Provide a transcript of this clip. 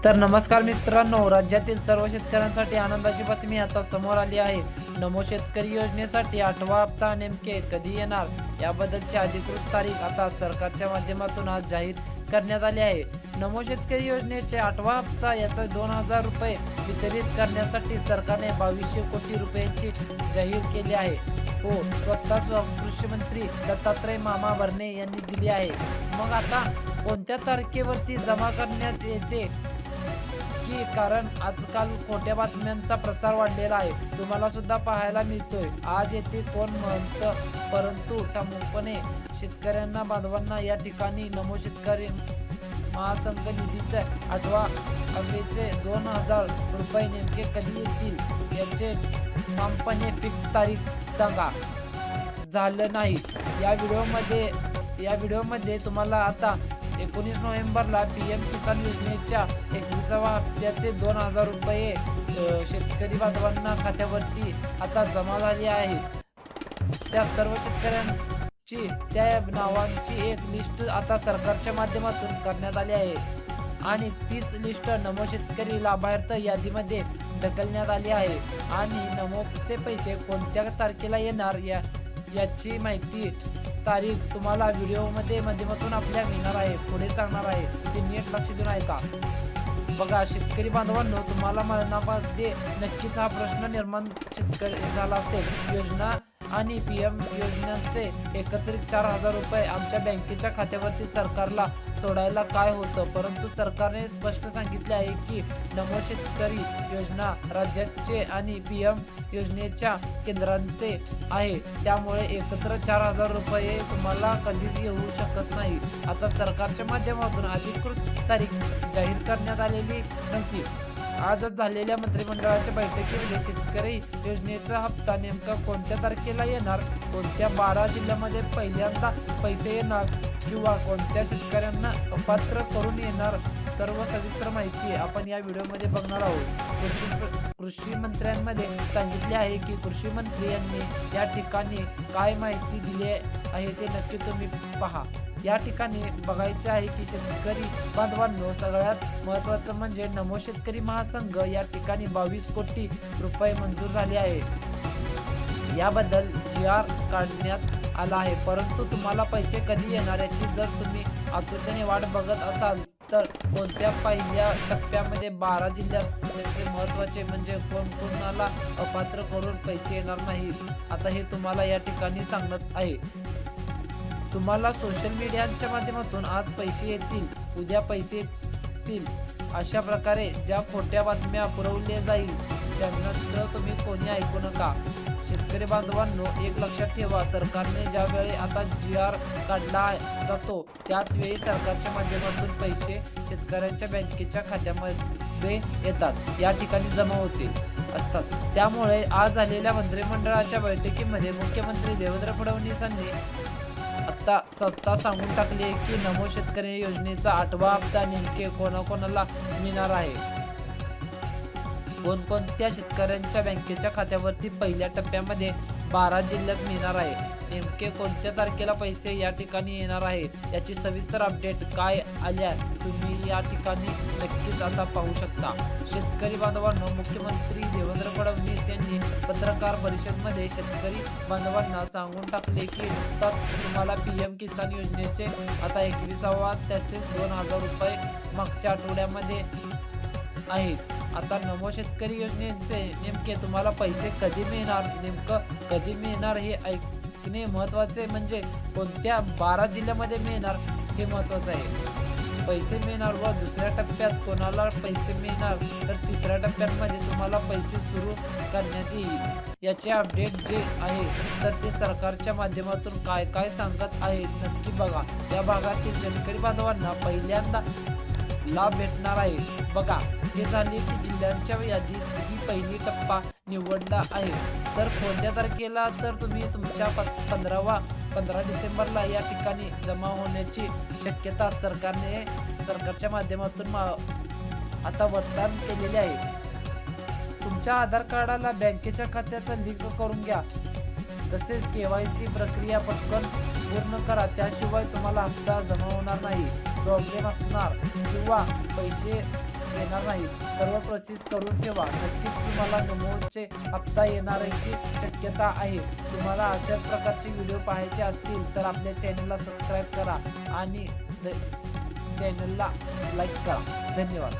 तर नमस्कार मित्रांनो, राज्यातील सर्व शेतकऱ्यांसाठी आनंदाची बातमी आता समोर आली आहे. नमो शेतकरी योजनेसाठी 8वा हप्ता नेमके कधी येणार याबद्दलची अधिकृत तारीख आता सरकारच्या माध्यमातून आज जाहीर करण्यात आली आहे. नमो शेतकरी योजनेचे 8वा हप्ता याचा 2,000 रुपये वितरित करण्यासाठी सरकारने 2200 कोटी रुपयांची जाहीर केली आहे. हो, स्वतः कृषी मंत्री दत्तात्रय मामा भरणे यांनी दिली आहे. मग आता कोणत्या तारखेवरती जमा करण्यात येते की कारण आजकाल खोट्या बातम्यांचा प्रसार वाढलेला आहे, तुम्हाला सुद्धा पाहायला मिळतोय. आज येथे कोण म्हणतं, परंतु ठामपणे शेतकऱ्यांना बांधवांना या ठिकाणी नमो शेतकरी महासंघ निधीचे 8वा हप्त्याचे 2,000 रुपये नेमके कधी येतील याचे ठामपणे फिक्स तारीख सांगा झालं नाही. या व्हिडिओमध्ये तुम्हाला आता 19 नोव्हेंबरला PM किसान योजनेच्या 21व्या हप्त्याचे 2,000 रुपये शेतकरी बांधवांना खात्यावरती आता जमा झाले आहेत. त्या सर्व शेतकऱ्यांची त्या नावांची एक लिस्ट आता सरकारच्या माध्यमातून करण्यात आली आहे आणि तीच लिस्ट नमो शेतकरी लाभार्थ यादीमध्ये ढकलण्यात आली आहे. आणि नमोचे पैसे कोणत्या तारखेला येणार याची माहिती तारीख तुम्हाला व्हिडिओमध्ये माध्यमातून आपल्या मिळणार आहे, पुढे सांगणार आहे. ते नीट लक्ष देऊन ऐका. बघा शेतकरी बांधवांनो, तुम्हाला मनामध्ये नक्कीच हा प्रश्न निर्माण झाला असेल. योजना आणि PM योजनांचे एकत्रित 4,000 रुपये आमच्या बँकेच्या खात्यावरती सरकारला सोडायला काय होतं? परंतु सरकारने स्पष्ट सांगितले आहे की नमो शेतकरी योजना राज्याचे आणि PM योजनेच्या केंद्रांचे आहे, त्यामुळे एकत्र 4,000 रुपये तुम्हाला कधीच येऊ शकत नाही. आता सरकारच्या माध्यमातून अधिकृत तारीख जाहीर करण्यात आलेली नव्हती. आजच झालेल्या मंत्रिमंडळाच्या बैठकीमध्ये शेतकरी योजनेचा हप्ता नेमका कोणत्या तारखेला येणार, कोणत्या 12 जिल्ह्यामध्ये पहिल्यांदा पैसे येणार किंवा कोणत्या शेतकऱ्यांना अपात्र करून येणार, सर्व सविस्तर माहिती आपण या व्हिडिओमध्ये बघणार आहोत. कृषी मंत्र्यांमध्ये सांगितले आहे की कृषी मंत्री यांनी या ठिकाणी काय माहिती दिली आहे ते नक्की तुम्ही पहा. या ठिकाणी बघायचे आहे की शेतकरी बांधवांनो, सगळ्यात महत्त्वाचं म्हणजे नमो शेतकरी महासंघ या ठिकाणी 22 कोटी रुपये मंजूर झाले आहे. याबद्दल GR काढण्यात आला आहे. परंतु तुम्हाला पैसे कधी येणार याची जर तुम्ही आतुरतेने वाट बघत असाल तर कोणत्या पहिल्या टप्प्यामध्ये 12 जिल्ह्यात त्याचे महत्त्वाचे म्हणजे कोणाला अपात्र करून पैसे येणार नाहीत, आता हे तुम्हाला या ठिकाणी सांगत आहे. तुम्हाला सोशल मीडियाच्या माध्यमातून आज पैसे येतील, उद्या पैसे येतील अशा प्रकारे ज्या खोट्या बातम्या पुरवल्या जाईल त्यांना तुम्ही कोणी ऐकू नका. शेतकरी बांधवांनो, एक लक्षात ठेवा, सरकारने ज्या वेळी आता GR काढला जातो त्याच वेळी सरकारच्या माध्यमातून पैसे शेतकऱ्यांच्या बँकेच्या खात्यामध्ये येतात, या ठिकाणी जमा होते असतात. त्यामुळे आज झालेल्या मंत्रिमंडळाच्या बैठकीमध्ये मुख्यमंत्री देवेंद्र फडणवीसांनी आता स्वतः सांगून टाकले की नमो शेतकरी योजनेचा 8वा हप्ता नेमके कोणाकोणाला मिळणार आहे, कोणकोणत्या शेतकऱ्यांच्या बँकेच्या खात्यावरती पहिल्या टप्प्यामध्ये 12 जिल्ह्यात मिळणार आहे, नेमके कोणत्या तारखेला पैसे या ठिकाणी येणार आहे याची सविस्तर अपडेट काय आल्या तुम्ही या ठिकाणी नक्कीच आता पाहू शकता. शेतकरी बांधवांनो, मुख्यमंत्री देवेंद्र फडणवीस यांनी पत्रकार परिषदेमध्ये शेतकरी बांधवांना सांगून टाकले की नुकताच तुम्हाला PM किसान योजनेचे आता 21वा त्याचे 2,000 रुपये मागच्या आठवड्यामध्ये आहेत. आता नमो शेतकरी योजनेचे नेमके तुम्हाला पैसे कधी मिळणार, नेमकं कधी मिळणार हे ऐकणे महत्त्वाचे, म्हणजे कोणत्या 12 जिल्ह्यामध्ये मिळणार हे महत्त्वाचं आहे. पैसे मिळणार व दुसऱ्या टप्प्यात कोणाला पैसे मिळणार तर तिसऱ्या टप्प्यामध्ये तुम्हाला पैसे सुरू करण्यात येईल याचे अपडेट जे आहे तर ते सरकारच्या माध्यमातून काय काय सांगत आहे नक्की बघा. या भागातील शेतकरी बांधवांना पहिल्यांदा लाभ भेटणार आहे. बघा, हे झाले की जिल्ह्यांच्या यादीत ही पहिली टप्पा निवडला आहे. तर कोणत्या तारखेला तर तुम्ही तुमच्या 15 डिसेंबरला या ठिकाणी जमा होण्याची शक्यता सरकारच्या माध्यमातून आता वर्तन केलेले आहे. तुमच्या आधार कार्डाला बँकेच्या खात्याचा लिंक करून घ्या, तसेच KYC प्रक्रिया पटकन पूर्ण करा, त्याशिवाय तुम्हाला हप्ता जमा होणार नाही. प्रॉब्लेम असणार किंवा पैसे येणार नाही. सर्व प्रोसेस करून ठेवा. नक्कीच तुम्हाला नमोचे हप्ता येण्याची शक्यता आहे. तुम्हाला अशाच प्रकारचे व्हिडिओ पाहायचे असतील तर आपल्या चॅनलला सबस्क्राईब करा आणि चॅनलला लाईक करा. धन्यवाद.